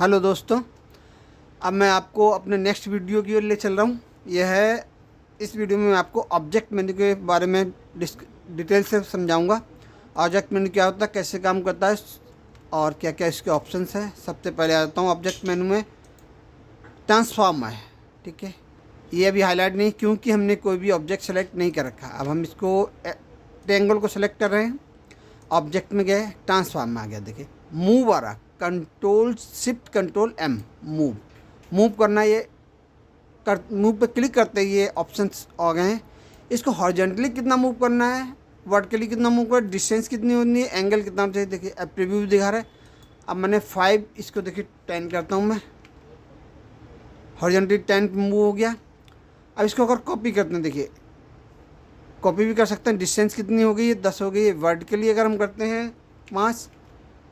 Hello दोस्तों, अब मैं आपको अपने नेक्स्ट वीडियो की ओर ले चल रहा हूँ। यह है, इस वीडियो में मैं आपको ऑब्जेक्ट मेन्यू के बारे में डिटेल से समझाऊंगा। ऑब्जेक्ट मेन्यू क्या होता है, कैसे काम करता है और क्या क्या इसके ऑप्शंस हैं। सबसे पहले आता हूँ ऑब्जेक्ट मेन्यू में, ट्रांसफॉर्म है। ठीक है, ये अभी हाईलाइट नहीं क्योंकि हमने कोई भी ऑब्जेक्ट सेलेक्ट नहीं कर रखा। अब हम इसको ट्रायंगल को सेलेक्ट कर रहे हैं, ऑब्जेक्ट में गए, ट्रांसफॉर्म में आ गया। देखिए मूव आ रहा, control shift control M, move. Move करना, ये मूव पे क्लिक करते ही ये ऑप्शंस आ गए हैं। इसको हॉरिजॉन्टली कितना मूव करना है, वर्टिकली कितना मूव करना है, डिस्टेंस कितनी होनी है, एंगल कितना चाहिए। देखिए अब प्रीव्यू दिखा रहा है। अब मैंने 5 इसको देखिए 10 करता हूँ मैं, हॉरिजॉन्टली 10 मूव हो गया। अब इसको अगर कॉपी करते हैं, देखिए कॉपी भी कर सकते हैं। डिस्टेंस कितनी हो गई है, 10 हो गई है। वर्टिकली अगर हम करते हैं 5,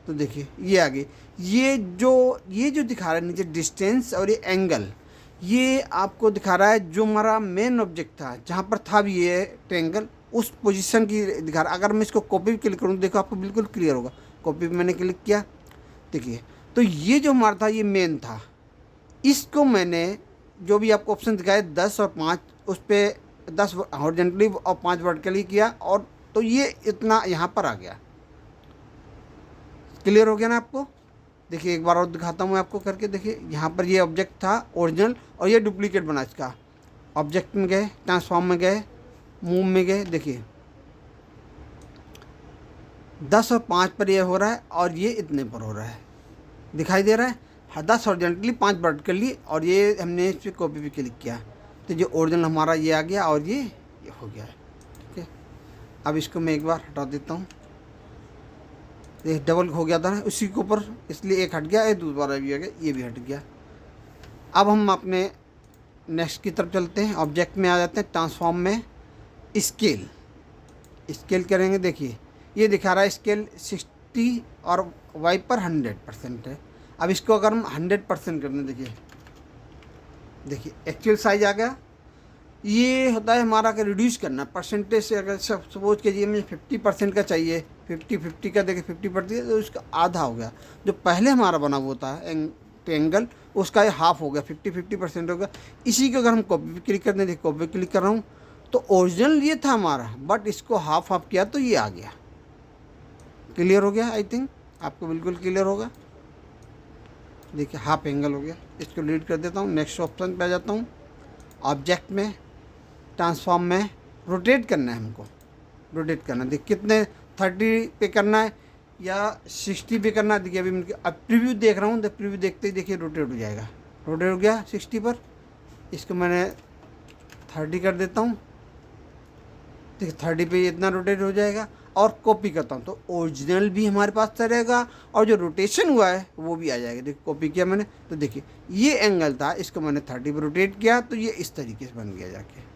तो देखिए ये आ गई। ये जो दिखा रहा है नीचे डिस्टेंस और ये एंगल, ये आपको दिखा रहा है जो हमारा मेन ऑब्जेक्ट था, जहाँ पर था भी ये ट्रायंगल, उस पोजीशन की दिखा रहा है। अगर मैं इसको कॉपी भी क्लिक करूँ, देखो आपको बिल्कुल क्लियर होगा। कॉपी पे मैंने क्लिक किया, देखिए तो ये जो हमारा था ये मेन था। इसको मैंने जो भी आपको ऑप्शन दिखाए 10 और 5, उस पर 10 हॉरिजॉन्टली और 5 वर्टिकली किया, और तो ये इतना यहाँ पर आ गया। क्लियर हो गया ना आपको। देखिए एक बार और दिखाता हूँ मैं आपको करके। देखिए यहाँ पर ये ऑब्जेक्ट था ओरिजिनल और ये डुप्लीकेट बना इसका। ऑब्जेक्ट में गए, ट्रांसफॉर्म में गए, मूव में गए, देखिए 10 और 5 पर ये हो रहा है और ये इतने पर हो रहा है, दिखाई दे रहा है। 10 हॉरिजॉन्टली 5 वर्टिकली, और ये हमने इस पर कॉपी भी क्लिक किया तो जो ओरिजिनल हमारा ये आ गया और ये हो गया है। ठीक है, अब इसको मैं एक बार हटा देता हूँ। ये डबल हो गया था ना उसी के ऊपर, इसलिए एक हट गया, ये दोबारा भी आ गया, ये भी हट गया। अब हम अपने नेक्स्ट की तरफ चलते हैं। ऑब्जेक्ट में आ जाते हैं, ट्रांसफॉर्म में स्केल। स्केल करेंगे, देखिए ये दिखा रहा है स्केल 60 और वाई पर 100% है। अब इसको अगर हम 100% कर दें, देखिए एक्चुअल साइज आ गया। ये होता है हमारा कि रिड्यूस करना परसेंटेज से। अगर सपोज कीजिए मुझे 50% का चाहिए, 50-50 का, देखिए 50% तो उसका आधा हो गया। जो पहले हमारा बना हुआ था ट्रायंगल, उसका ये हाफ हो गया, 50-50% हो गया। इसी को अगर हम कॉपी क्लिक करते हैं, देखिए कॉपी क्लिक कर रहा हूँ, तो ओरिजिनल ये था हमारा, बट इसको हाफ हाफ किया तो ये आ गया। क्लियर हो गया, आई थिंक आपको बिल्कुल क्लियर होगा। देखिए हाफ एंगल हो गया। इसको डिलीट कर देता हूँ, नेक्स्ट ऑप्शन पे आ जाता हूँ। ऑब्जेक्ट में, ट्रांसफॉर्म में रोटेट करना है हमको, रोटेट करना। देखिए कितने 30 पे करना है या 60 पे करना है। देखिए अभी मैं अब प्रीव्यू देख रहा हूँ, तो प्रीव्यू देखते ही देखिए रोटेट हो जाएगा। रोटेट हो गया 60 पर। इसको मैंने 30 कर देता हूँ, देखिए 30 पे इतना रोटेट हो जाएगा। और कॉपी करता हूँ तो ओरिजिनल भी हमारे पास रहेगा और जो रोटेशन हुआ है वो भी आ जाएगा। देखिए कॉपी किया मैंने, तो देखिए ये एंगल था, इसको मैंने 30 पे रोटेट किया तो ये इस तरीके से बन गया, जाके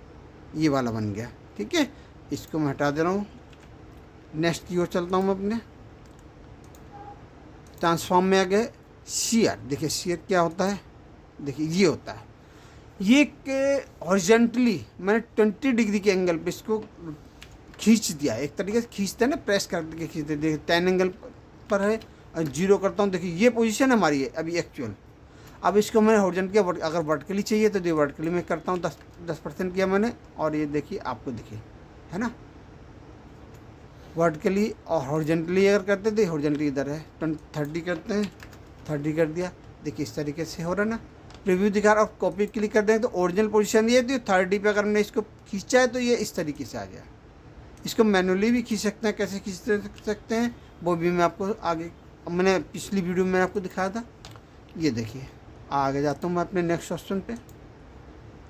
ये वाला बन गया। ठीक है, इसको मैं हटा दे रहा हूँ। नेक्स्ट की ओर चलता हूँ मैं अपने। ट्रांसफॉर्म में आ गए, शेयर। देखिए शेयर क्या होता है, देखिए ये होता है, ये कि हॉरिजॉन्टली मैंने 20 डिग्री के एंगल पे इसको खींच दिया। एक तरीके से खींचते हैं ना, प्रेस करके खींचते। देखिए 10 एंगल पर है और 0 करता हूँ। देखिए ये पोजीशन है हमारी है अभी एक्चुअल। अब इसको मैंने हॉरिजॉन्टली, अगर वर्टिकली चाहिए तो वर्टिकली में करता हूँ, 10% किया मैंने, और ये देखिए आपको देखिए है ना, वर्टिकली और हॉरिजॉन्टली अगर करते तो हॉरिजॉन्टली इधर है। 30 करते हैं, 30 कर दिया। देखिए इस तरीके से हो रहा है ना, प्रीव्यू दिखा रहा। और कॉपी क्लिक कर दें तो ओरिजिनल पोजीशन ये थी 30 पे। अगर मैंने इसको खींचा है तो ये इस तरीके से आ गया। इसको मैनुअली भी खींच सकते हैं, कैसे खींच सकते हैं वो भी मैं आपको आगे, मैंने पिछली वीडियो में आपको दिखाया था। ये देखिए आगे जाता हूँ मैं अपने नेक्स्ट ऑप्शन पे।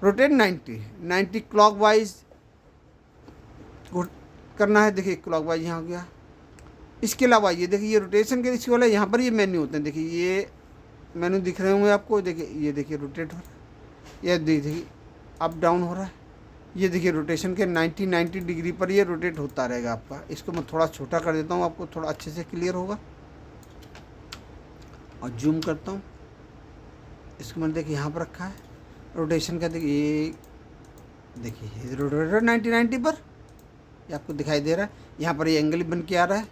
रोटेट 90 क्लॉकवाइज करना है। देखिए क्लॉकवाइज यहाँ हो गया। इसके अलावा ये देखिए ये रोटेशन के इसके वाला, यहाँ पर ये मेन्यू होते हैं। देखिए ये मेन्यू दिख रहे होंगे आपको। देखिए ये देखिए रोटेट हो रहा है, ये देखिए अप डाउन हो रहा है। ये देखिए रोटेशन के 90 डिग्री पर ये रोटेट होता रहेगा आपका। इसको मैं थोड़ा छोटा कर देता हूँ, आपको थोड़ा अच्छे से क्लियर होगा। और जूम करता हूँ, इसको मैंने देखिए यहाँ पर रखा है रोटेशन का। देखिए ये देखिए रोटेटर 90 पर ये आपको दिखाई दे रहा है। यहाँ पर ये एंगल बन के आ रहा है।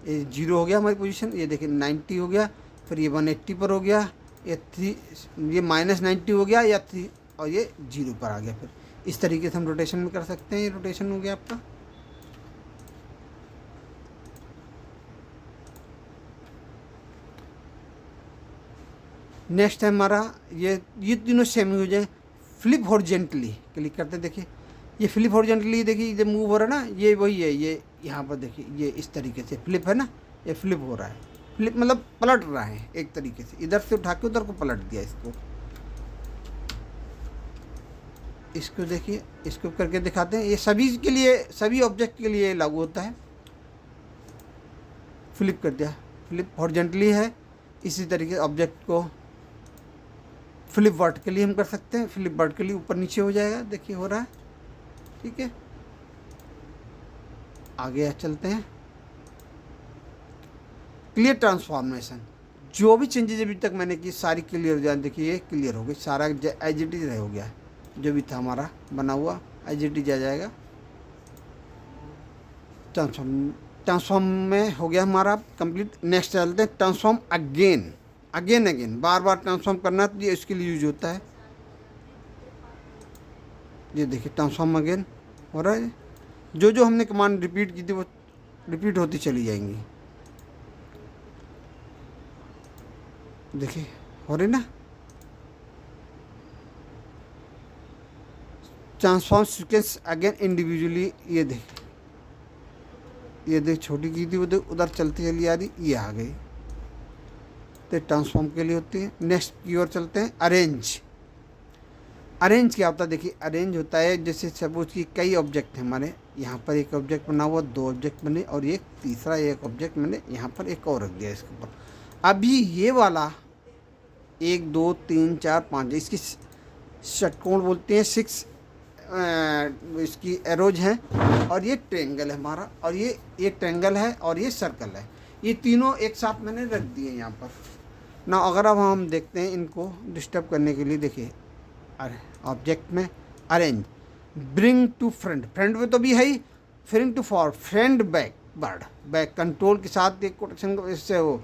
ये 0 हो गया हमारी पोजीशन। ये देखिए 90 हो गया, फिर ये 180 पर हो गया, ये 3, ये -90 हो गया या 3, और ये 0 पर आ गया। फिर इस तरीके से हम रोटेशन में कर सकते हैं। ये रोटेशन हो गया आपका। नेक्स्ट है हमारा ये तीनों सेम हो जाए। फ्लिप हॉरिजेंटली क्लिक करते हैं, देखिए ये फ्लिप हॉरिजेंटली, देखिए ये मूव हो रहा है ना, ये वही है। ये यहाँ पर देखिए ये इस तरीके से फ्लिप है ना, ये फ्लिप हो रहा है। फ्लिप मतलब पलट रहा है एक तरीके से, इधर से उठा के उधर को पलट दिया इसको। इसको देखिए, इसको करके दिखाते हैं। ये सभी के लिए, सभी ऑब्जेक्ट के लिए लागू होता है। फ्लिप कर दिया, फ्लिप हॉरिजेंटली है। इसी तरीके ऑब्जेक्ट को फ्लिप वर्टिकली हम कर सकते हैं। फ्लिप वर्टिकली ऊपर नीचे हो जाएगा, देखिए हो रहा है, ठीक है। आगे चलते हैं। क्लियर ट्रांसफॉर्मेशन, जो भी चेंजेज अभी तक मैंने की सारी क्लियर हो जाए। देखिए ये क्लियर हो गई, सारा एज इट इज हो गया। जो भी था हमारा बना हुआ एज इट इज आ जाएगा। ट्रांसफॉर्म में हो गया हमारा कंप्लीट। नेक्स्ट चलते हैं ट्रांसफॉर्म अगेन। अगेन बार बार ट्रांसफॉर्म करना, तो ये इसके लिए यूज होता है। ये देखिए ट्रांसफॉर्म अगेन हो रहा है। जो जो हमने कमांड रिपीट की थी वो रिपीट होती चली जाएंगी। देखिए हो रही ना। ट्रांसफॉर्म सीक्वेंस अगेन इंडिविजुअली, ये देख छोटी की थी वो देख उधर चलती चली आ रही, ये आ गई। तो ट्रांसफॉर्म के लिए होती है। नेक्स्ट की ओर चलते हैं। अरेंज। अरेंज क्या होता है? देखिए अरेंज होता है जैसे सपोज कि कई ऑब्जेक्ट हैं हमारे, यहाँ पर एक ऑब्जेक्ट बना हुआ, 2 ऑब्जेक्ट बने, और एक तीसरा एक ऑब्जेक्ट मैंने यहाँ पर एक और रख दिया इसके ऊपर। अभी ये वाला 1 2 3 4 5 इसकी षटकोण बोलते हैं, 6 इसकी एरोज हैं, और ये ट्रायंगल है हमारा, और ये ट्रायंगल है, और ये सर्कल है। ये तीनों एक साथ मैंने रख दिए यहाँ पर ना। अगर अब हम देखते हैं इनको डिस्टर्ब करने के लिए, देखिए अरे ऑब्जेक्ट में arrange, bring to front, front में तो भी है ही, bring to forward, front backward, back control के साथ एक कोटेशन को इससे वो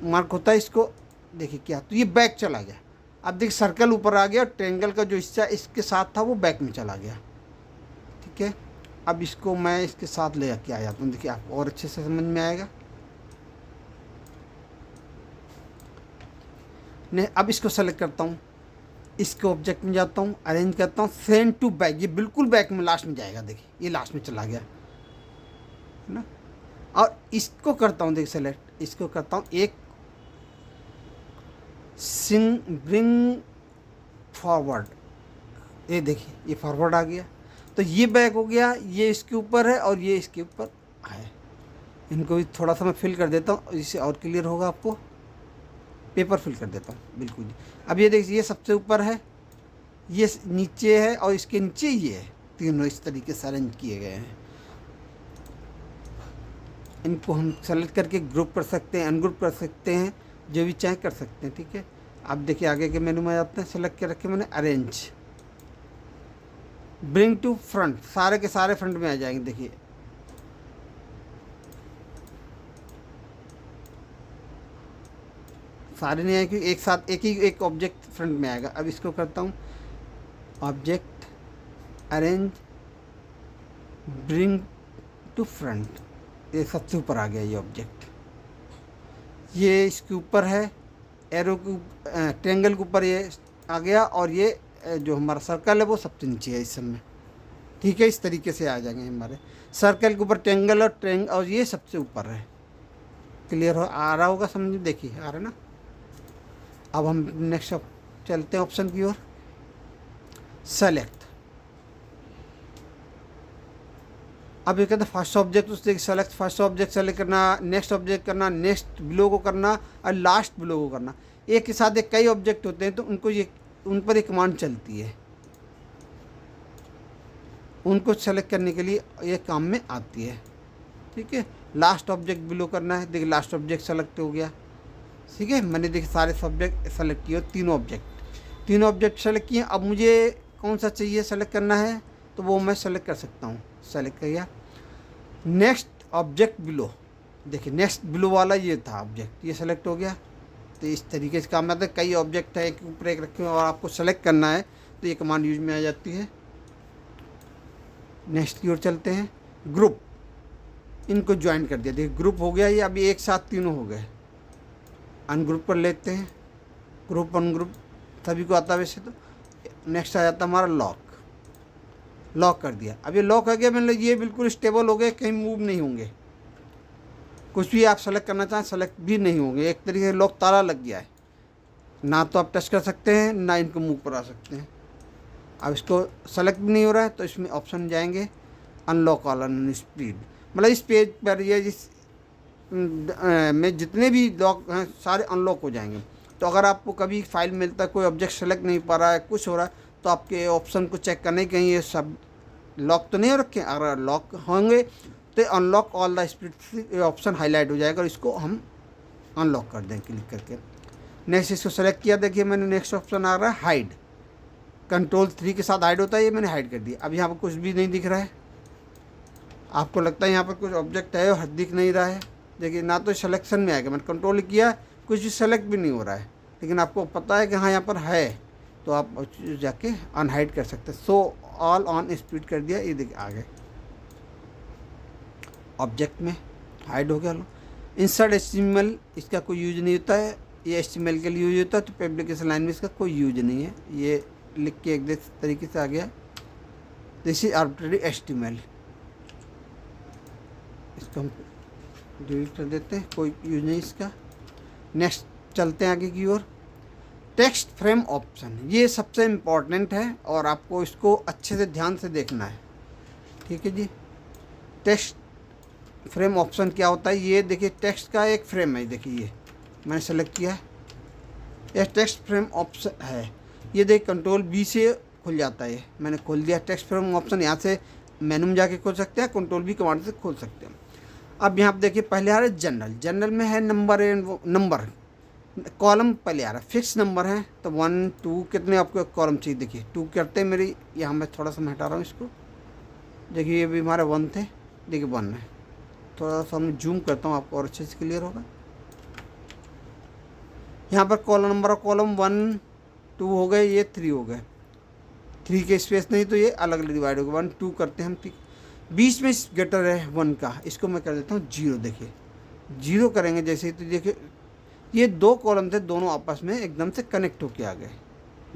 मार्क होता है इसको। देखिए क्या, तो ये बैक चला गया। अब देखिए सर्कल ऊपर आ गया, ट्रायंगल का जो हिस्सा इसके साथ था वो बैक में चला गया, ठीक है। अब इसको मैं इसके साथ ले के आ जाता हूँ, देखिए आपको और अच्छे से समझ में आएगा। नहीं, अब इसको सेलेक्ट करता हूँ, इसके ऑब्जेक्ट में जाता हूँ, अरेंज करता हूँ, सेंड टू बैक, ये बिल्कुल बैक में लास्ट में जाएगा। देखिए ये लास्ट में चला गया है ना। और इसको करता हूँ, देखिए सेलेक्ट, इसको करता हूँ एक ब्रिंग फॉरवर्ड, ये देखिए ये फॉरवर्ड आ गया। तो ये बैक हो गया, ये इसके ऊपर है और ये इसके ऊपर है। इनको भी थोड़ा सा मैं फिल कर देता हूँ, इससे और क्लियर होगा आपको। पेपर फिल कर देता हूँ बिल्कुल जी। अब ये देखिए ये सबसे ऊपर है, ये नीचे है, और इसके नीचे ये है। तीनों इस तरीके से अरेंज किए गए हैं। इनको हम सेलेक्ट करके ग्रुप कर सकते हैं, अनग्रुप कर सकते हैं, जो भी चाहे कर सकते हैं, ठीक है। अब देखिए आगे के मेनू में जाते हैं, सेलेक्ट कर रखे मैंने अरेंज, ब्रिंग टू फ्रंट, सारे के सारे फ्रंट में आ जाएंगे। देखिए सारे नहीं आए क्योंकि एक साथ एक ऑब्जेक्ट फ्रंट में आएगा। अब इसको करता हूँ object arrange bring to front, ये सबसे ऊपर आ गया ये ऑब्जेक्ट, ये इसके ऊपर है, एरो के ट्रायंगल के ऊपर ये आ गया, और ये जो हमारा सर्कल है वो सबसे नीचे है इस समय, ठीक है। इस तरीके से आ जाएंगे हमारे सर्कल के ऊपर ट्रायंगल, और ये सबसे ऊपर है। क्लियर आ रहा होगा समझ, देखिए आ रहा है ना। अब हम नेक्स्ट चलते हैं ऑप्शन की ओर। सेलेक्ट, अब ये कहते हैं फर्स्ट ऑब्जेक्ट, उससे सेलेक्ट फर्स्ट ऑब्जेक्ट सेलेक्ट करना, नेक्स्ट ऑब्जेक्ट करना, नेक्स्ट बिलो को करना, और लास्ट बिलो को करना। एक के साथ एक कई ऑब्जेक्ट होते हैं तो उनको ये उन पर एक कमांड चलती है, उनको सेलेक्ट करने के लिए ये काम में आती है, ठीक है। लास्ट ऑब्जेक्ट बिलो करना है, देखिए लास्ट ऑब्जेक्ट सेलेक्ट हो गया, ठीक है। मैंने देखिए सारे सब्जेक्ट सेलेक्ट किए, तीनों ऑब्जेक्ट सेलेक्ट किए। अब मुझे कौन सा चाहिए सेलेक्ट करना है तो वो मैं सेलेक्ट कर सकता हूँ, सेलेक्ट कर गया। नेक्स्ट ऑब्जेक्ट बिलो, देखिए नेक्स्ट बिलो वाला ये था ऑब्जेक्ट, ये सेलेक्ट हो गया, तो इस तरीके से काम आता है। कई ऑब्जेक्ट है एक ऊपर एक रखे हुए और आपको सेलेक्ट करना है तो ये कमांड यूज में आ जाती है। नेक्स्ट की ओर चलते हैं। ग्रुप, इनको ज्वाइन कर दिया, देखिए ग्रुप हो गया ये, अभी एक साथ तीनों हो गए। अनग्रुप कर लेते हैं, ग्रुप अनग्रुप सभी को आता है वैसे तो। नेक्स्ट आ जाता है हमारा लॉक, लॉक कर दिया। अब ये लॉक हो गया, मतलब ये बिल्कुल स्टेबल हो गए, कहीं मूव नहीं होंगे, कुछ भी आप सेलेक्ट करना चाहें सेलेक्ट भी नहीं होंगे। एक तरीके से लॉक, ताला लग गया है, ना तो आप टच कर सकते हैं ना इनको मूव करा सकते हैं। अब इसको सेलेक्ट भी नहीं हो रहा है तो इसमें ऑप्शन जाएंगे अनलॉक ऑल ऑन स्पीड, मतलब इस पेज पर ये जिस में जितने भी लॉक हैं सारे अनलॉक हो जाएंगे। तो अगर आपको कभी फाइल मिलता है कोई ऑब्जेक्ट सेलेक्ट नहीं पा रहा है, कुछ हो रहा है, तो आपके ऑप्शन को चेक करने कहीं ये सब लॉक तो नहीं हो रखे। अगर लॉक होंगे तो unlock all the speed option highlight हो जाएगा और इसको हम अनलॉक कर दें क्लिक करके। नेक्स्ट इसको सेलेक्ट किया, देखिए मैंने नेक्स्ट ऑप्शन आ रहा है हाइड, कंट्रोल 3 के साथ हाइड होता है, ये मैंने हाइड कर दिया। अब यहाँ पर कुछ भी नहीं दिख रहा है, आपको लगता है यहाँ पर कुछ ऑब्जेक्ट है और दिख नहीं रहा है, देखिए ना तो सिलेक्शन में आएगा, मैंने कंट्रोल किया कुछ भी सेलेक्ट भी नहीं हो रहा है, लेकिन आपको पता है कि हाँ यहाँ पर है तो आप जाके अनहाइड कर सकते हैं। सो ऑल ऑन स्पीड कर दिया, ये देखिए आ गए ऑब्जेक्ट में हाइड हो गया। लो इंसर्ट HTML, इसका कोई यूज नहीं होता है, ये HTML के लिए यूज होता है, तो पब्लिकेशन लाइन में इसका कोई यूज नहीं है। ये लिख के एक तरीके से आ गया, दिस इज आर्बिट्रेरी HTML, इसको हम डिलीट कर देते हैं, कोई यूज नहीं इसका। नेक्स्ट चलते हैं आगे की ओर। टेक्स्ट फ्रेम ऑप्शन, ये सबसे इम्पॉर्टेंट है और आपको इसको अच्छे से ध्यान से देखना है, ठीक है जी। टेक्स्ट फ्रेम ऑप्शन क्या होता है, ये देखिए टेक्स्ट का एक फ्रेम है, देखिए ये मैंने सेलेक्ट किया है, ये टेक्स्ट फ्रेम ऑप्शन है। ये देखिए कंट्रोल B से खुल जाता है, ये मैंने खोल दिया टेक्स्ट फ्रेम ऑप्शन। यहाँ से मेनू में जाके खोल सकते हैं, कंट्रोल B कमांड से खोल सकते हैं। अब यहाँ पर देखिए पहले आ रहा है जनरल, जनरल में है नंबर एंड नंबर, कॉलम पहले आ रहा है, फिक्स नंबर है तो 1 2 कितने आपको कॉलम चाहिए, देखिए 2 करते हैं मेरी, यहाँ मैं थोड़ा सा मैं हटा रहा हूँ इसको, देखिए ये भी हमारे 1 थे, देखिए 1 है, थोड़ा सा मैं जूम करता हूँ आपको और अच्छे से क्लियर होगा। यहाँ पर कॉलम नंबर ऑफ कॉलम 1 2 हो गए, ये 3 हो गए, 3 के स्पेस नहीं तो ये अलग अलग डिवाइड हो गए, 1 2 करते हैं हम, ठीक। बीच में गटर है 1 का, इसको मैं कर देता हूँ 0, देखिए 0 करेंगे जैसे ही तो देखिए ये 2 कॉलम थे, दोनों आपस में एकदम से कनेक्ट होके आ गए,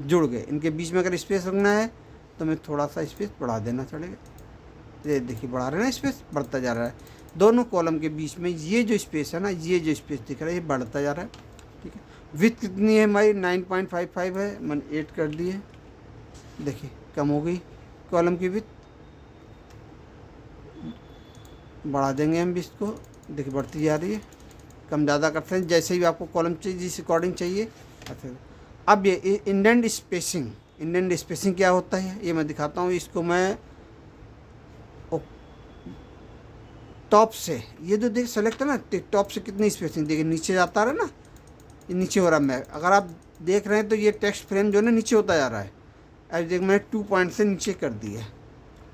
जुड़ गए। इनके बीच में अगर स्पेस रखना है तो मैं थोड़ा सा स्पेस बढ़ा देना चलेगा, ये देखिए बढ़ा रहे हैं ना, स्पेस बढ़ता जा रहा है। दोनों कॉलम के बीच में ये जो स्पेस है ना, ये जो स्पेस दिख रहा है ये बढ़ता जा रहा है, ठीक है। विड्थ कितनी है हमारी 9.55 है, मैंने 8 कर दी है, देखिए कम हो गई कॉलम की विड्थ, बढ़ा देंगे हम भी इसको, देखिए बढ़ती जा रही है, कम ज़्यादा करते हैं जैसे ही आपको कॉलम चाहिए जिस अकॉर्डिंग चाहिए। अच्छा अब ये इंडेंट स्पेसिंग, इंडेंट स्पेसिंग क्या होता है ये मैं दिखाता हूँ, इसको मैं टॉप से, ये जो देख सेलेक्ट है ना, टॉप से कितनी स्पेसिंग देखिए नीचे जाता रहा ना, ये नीचे हो रहा है। मैं अगर आप देख रहे हैं तो ये टेक्स्ट फ्रेम जो है ना नीचे होता जा रहा है, अब देख मैंने 2 पॉइंट से नीचे कर दी है,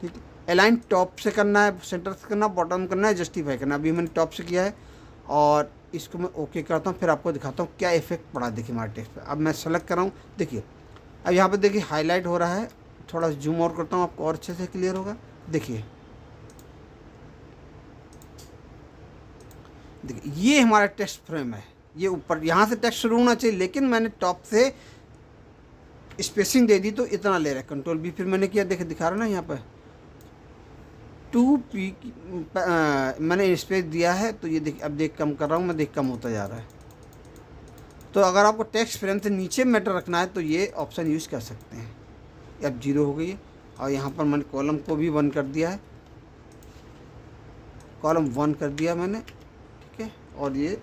ठीक है। अलाइन टॉप से करना है, सेंटर से करना, बॉटम करना है, जस्टिफाई करना, अभी मैंने टॉप से किया है और इसको मैं ओके करता हूँ, फिर आपको दिखाता हूँ क्या इफेक्ट पड़ा, देखिए हमारे टेक्स्ट पे। अब मैं सेलेक्ट कर रहा हूँ, देखिए अब यहाँ पे देखिए हाईलाइट हो रहा है, थोड़ा जूम और करता हूँ आपको और अच्छे से क्लियर होगा, देखिए देखिए ये हमारा टेक्स्ट फ्रेम है, ये ऊपर यहाँ से टेक्स्ट शुरू होना चाहिए, लेकिन मैंने टॉप से स्पेसिंग दे दी तो इतना ले रहा है, कंट्रोल B फिर मैंने किया, देखिए दिखा रहा ना यहाँ पर 2p मैंने स्पेस दिया है, तो ये देख अब देख कम कर रहा हूँ मैं, देख कम होता जा रहा है। तो अगर आपको टेक्स्ट फ्रेम से नीचे मैटर रखना है तो ये ऑप्शन यूज़ कर सकते हैं। अब 0 हो गई है और यहाँ पर मैंने कॉलम को भी 1 कर दिया है, कॉलम 1 कर दिया मैंने, ठीक है, और ये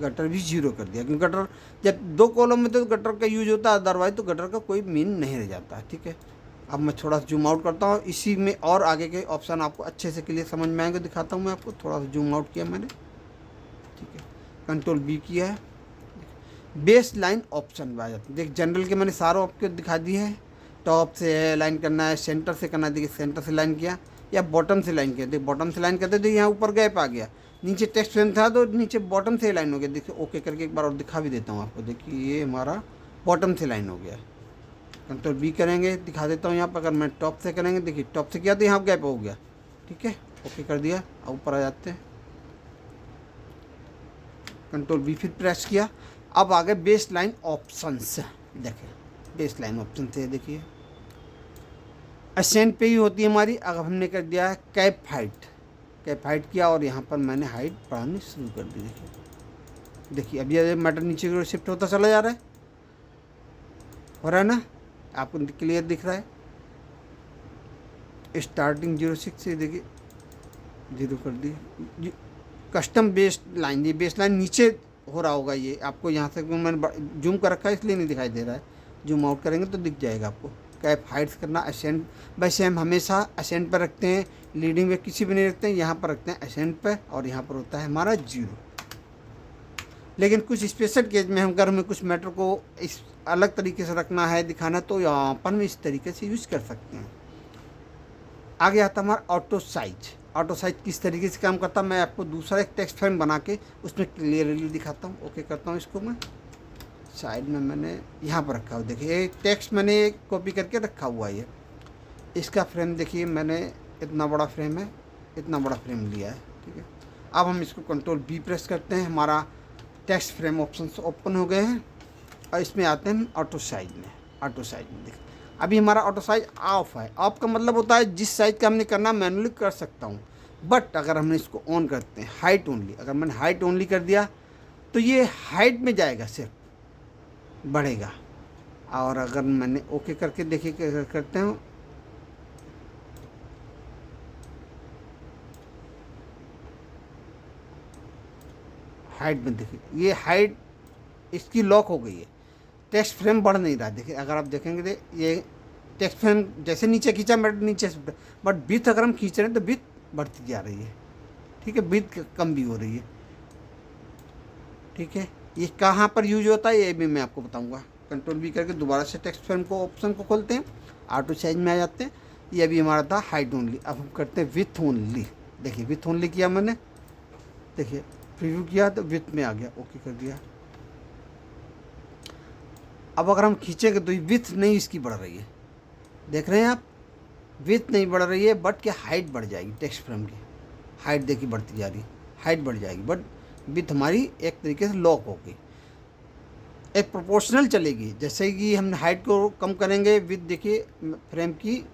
गटर भी 0 कर दिया, क्योंकि गटर जब 2 कॉलम में तो गटर का यूज होता है, अदरवाइज तो गटर का कोई मीन नहीं रह जाता है, ठीक है। अब मैं थोड़ा सा जूम आउट करता हूँ, इसी में और आगे के ऑप्शन आपको अच्छे से क्लियर समझ में आएंगे, दिखाता हूँ मैं आपको, थोड़ा सा जूम आउट किया मैंने, ठीक है, कंट्रोल B किया है, बेस लाइन ऑप्शन आ जाते हैं, देख जनरल के मैंने सारों आपको दिखा दिए हैं, टॉप से है लाइन करना है, सेंटर से करना है, देखिए सेंटर से लाइन किया या बॉटम से लाइन किया, देख बॉटम से लाइन करते तो यहाँ ऊपर गैप आ गया, नीचे टेक्स्ट फ्रेम था तो नीचे बॉटम से लाइन हो गया। देखिए ओके करके एक बार और दिखा भी देता हूँ आपको। देखिए ये हमारा बॉटम से लाइन हो गया। कंट्रोल बी करेंगे, दिखा देता हूँ यहाँ पर। अगर मैं टॉप से करेंगे, देखिए टॉप से किया तो यहाँ गैप हो गया। ठीक है, ओके कर दिया। अब ऊपर आ जाते हैं, कंट्रोल बी फिर प्रेस किया। अब आ गए बेस लाइन ऑप्शंस। देखिए बेस लाइन ऑप्शन से देखिए असेंट पे ही होती है हमारी। अगर हमने कर दिया है कैप हाइट किया और यहाँ पर मैंने हाइट बढ़ानी शुरू कर दी। देखिए अब ये मैटर नीचे की ओर शिफ्ट होता चला जा रहा है, हो रहा है ना, आपको क्लियर दिख रहा है। स्टार्टिंग 06 से देखिए 0 कर दी। कस्टम बेस लाइन, ये बेस लाइन नीचे हो रहा होगा। ये आपको यहाँ से मैंने जूम कर रखा है इसलिए नहीं दिखाई दे रहा है। जूम आउट करेंगे तो दिख जाएगा आपको। कैप हाइट्स करना, असेंट वैसे हम हमेशा असेंट पर रखते हैं, लीडिंग में किसी भी नहीं रखते हैं, यहाँ पर रखते हैं असेंट पर और यहाँ पर होता है हमारा 0। लेकिन कुछ स्पेशल केस में हम अगर हमें कुछ मैटर को इस अलग तरीके से रखना है, दिखाना, तो यहाँ पर हम इस तरीके से यूज़ कर सकते हैं। आगे आता हमारा ऑटो साइज किस तरीके से काम करता है मैं आपको दूसरा एक टेक्स्ट फ्रेम बना के उसमें क्लियरली दिखाता हूँ। ओके करता हूँ इसको मैं। साइड में मैंने यहाँ पर रखा हुआ, देखिए टेक्स्ट मैंने कॉपी करके रखा हुआ है। ये इसका फ्रेम देखिए, मैंने इतना बड़ा फ्रेम है, इतना बड़ा फ्रेम लिया है। ठीक है, अब हम इसको कंट्रोल बी प्रेस करते हैं, हमारा टेक्स्ट फ्रेम ऑप्शन ओपन हो गए हैं और इसमें आते हैं ऑटो साइज में। देखिए अभी हमारा ऑटो साइज ऑफ है। ऑफ का मतलब होता है जिस साइज का हमने करना मैनुअली कर सकता हूँ, बट अगर हमने इसको ऑन करते हैं हाइट ओनली, अगर मैंने हाइट ओनली कर दिया तो ये हाइट में जाएगा, सिर्फ बढ़ेगा। और अगर मैंने ओके करके देखिए करते हैं, हाइट में देखिए ये हाइट इसकी लॉक हो गई है, टेक्स्ट फ्रेम बढ़ नहीं रहा। देखिए अगर आप देखेंगे तो ये टेक्स्ट फ्रेम जैसे नीचे खींचा मैं नीचे, बट विड्थ अगर हम खींच रहे हैं तो विड्थ बढ़ती जा रही है। ठीक है, विड्थ कम भी हो रही है। ठीक है, ये कहाँ पर यूज होता है ये भी मैं आपको बताऊंगा। कंट्रोल बी करके दोबारा से टेक्स्ट फ्रेम को ऑप्शन को खोलते हैं, ऑटो साइज में आ जाते हैं। ये अभी हमारा था हाइट ओनली, अब हम करते हैं विथ ओनली। देखिए विथ ओनली किया मैंने, देखिए प्रीव्यू किया तो विथ में आ गया, ओके कर दिया। अब अगर हम खींचेंगे तो विथ नहीं इसकी बढ़ रही है, देख रहे हैं आप, विथ नहीं बढ़ रही है, बट क्या हाइट बढ़ जाएगी। टेक्स्ट फ्रेम की हाइट देखिए बढ़ती जा रही है, हाइट बढ़ जाएगी, बट विथ हमारी एक तरीके से लॉक हो गई, एक प्रोपोर्शनल चलेगी। जैसे कि हम हाइट को कम करेंगे, विथ देखिए फ्रेम की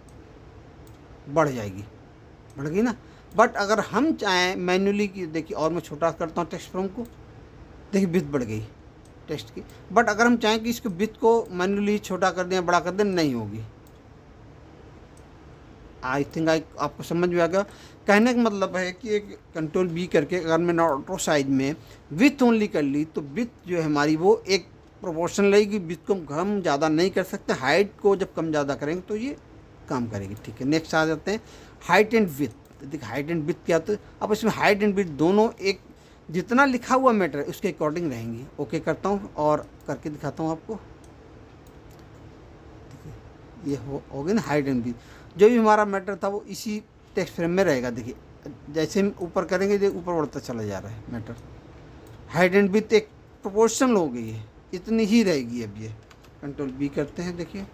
बढ़ जाएगी, बढ़ गई ना। बट अगर हम चाहें मैन्युअली की, देखिए और मैं छोटा करता हूँ टेक्स्ट फ्रेम को, देखिए विथ बढ़ गई टेक्स्ट की। बट अगर हम चाहें कि इसको विथ को मैन्युअली छोटा कर दें, बड़ा कर दें, नहीं होगी। आई थिंक आपको समझ में आ गया। कहने का मतलब है कि एक कंट्रोल बी करके अगर मैंने ऑटो साइज में विथ ओनली कर ली तो विथ जो है हमारी वो एक प्रोपोर्शन रहेगी। विथ को हम ज़्यादा नहीं कर सकते, हाइट को जब कम ज़्यादा करेंगे तो ये काम करेगी। ठीक है, नेक्स्ट आ जाते हैं हाइट एंड विथ। देखिए हाइट एंड विथ क्या होता है, अब इसमें हाइट एंड विथ दोनों एक जितना लिखा हुआ मैटर है उसके अकॉर्डिंग रहेंगी। ओके करता हूँ और करके दिखाता हूँ आपको। ये हो गई ना हाइट एंड विथ, जो भी हमारा मैटर था वो इसी टेक्स्ट फ्रेम में रहेगा। देखिए जैसे हम ऊपर करेंगे जो ऊपर बढ़ता चला जा रहा है मैटर। हाइट एंड विथ एक प्रोपोर्शनल हो गई है, इतनी ही रहेगी। अब ये कंट्रोल बी करते हैं, देखिए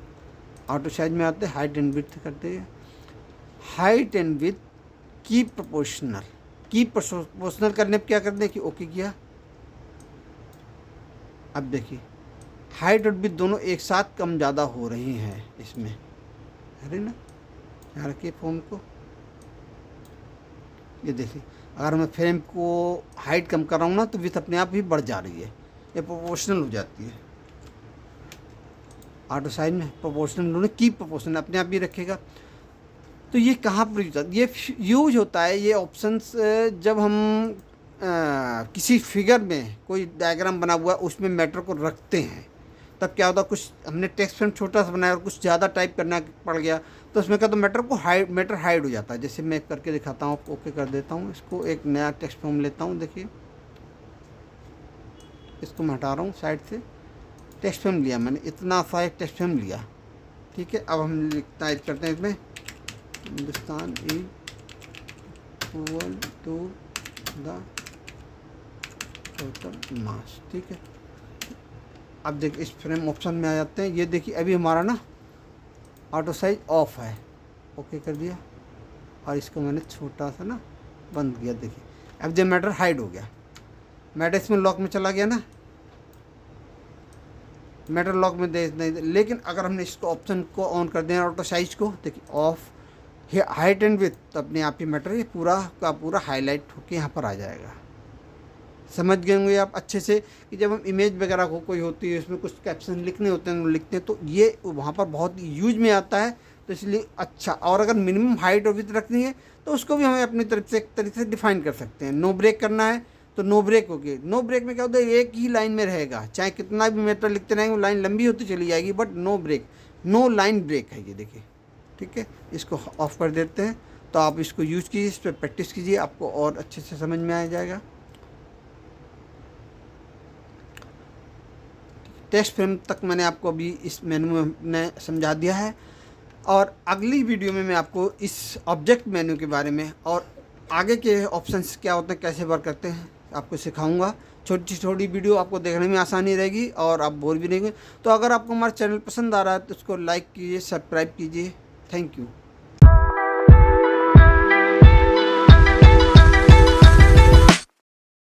ऑटो साइज में आते हैं, हाइट एंड विथ करते हैं। हाइट एंड विथ की प्रोपोर्शनल करने पर क्या करते हैं कि ओके किया। अब देखिए हाइट और विथ दोनों एक साथ कम ज़्यादा हो रही हैं इसमें, अरे ना यहाँ रखिए फॉर्म को। ये देखिए अगर मैं फ्रेम को हाइट कम कर रहा हूँ ना तो विथ अपने आप ही बढ़ जा रही है, ये प्रोपोर्शनल हो जाती है। ऑटो साइज में प्रोपोर्शनल दोनों की प्रोपोर्शनल अपने आप ही रखेगा। तो ये कहाँ पर यूज होता है, ये यूज होता है ये ऑप्शंस जब हम किसी फिगर में कोई डायग्राम बना हुआ है उसमें मैटर को रखते हैं, तब क्या होता है कुछ हमने टेक्स्ट फ्रेम छोटा सा बनाया और कुछ ज़्यादा टाइप करना पड़ गया तो उसमें क्या तो मैटर हाइड हो जाता है। जैसे मैं करके दिखाता हूँ, ओके कर देता हूँ इसको, एक नया टेक्स्ट फ्रेम लेता हूँ। देखिए इसको मैं हटा रहा हूँ साइड से, टेक्स्ट फ्रेम लिया मैंने, इतना सा एक टेक्स्ट फ्रेम लिया। ठीक है, अब हम टाइप करते हैं इसमें Hindustan equal to the total mass, ठीक है। अब देखिए इस फ्रेम ऑप्शन में आ जाते हैं। ये देखिए अभी हमारा ना ऑटो साइज ऑफ है, ओके कर दिया और इसको मैंने छोटा सा ना बंद किया। देखिए अब जब मैटर हाइड हो गया, मैटर इसमें लॉक में चला गया ना, मैटर लॉक में दे नहीं दे। लेकिन अगर हमने इसको ऑप्शन को ऑन कर दिया ऑटो साइज को, देखिए ऑफ हाइट एंड विथ, तो अपने आप ही मैटर ये पूरा का पूरा हाईलाइट होके यहाँ पर आ जाएगा। समझ गए होंगे आप अच्छे से कि जब हम इमेज वगैरह को कोई होती है उसमें कुछ कैप्शन लिखने होते हैं लिखते हैं तो ये वहाँ पर बहुत यूज में आता है, तो इसलिए अच्छा। और अगर मिनिमम हाइट और विथ रखनी है तो उसको भी हमें अपनी तरफ से एक तरीके से डिफाइन कर सकते हैं। नो ब्रेक करना है तो नो ब्रेक होगी। नो ब्रेक में क्या होता है, एक ही लाइन में रहेगा, चाहे कितना भी मैटर लिखते रहेंगे वो लाइन लंबी होती चली जाएगी, but no break, no line break है ये, देखिए ठीक है। इसको ऑफ कर देते हैं, तो आप इसको यूज़ कीजिए, इस पर प्रैक्टिस कीजिए, आपको और अच्छे से समझ में आ जाएगा। टेक्स्ट फ्रेम तक मैंने आपको अभी इस मेनू में समझा दिया है, और अगली वीडियो में मैं आपको इस ऑब्जेक्ट मेनू के बारे में और आगे के ऑप्शंस क्या होते हैं, कैसे वर्क करते हैं, आपको सिखाऊंगा। छोटी छोटी वीडियो आपको देखने में आसानी रहेगी और आप बोर भी नहीं होंगे। तो अगर आपको हमारा चैनल पसंद आ रहा है तो उसको लाइक कीजिए, सब्सक्राइब कीजिए। Thank you.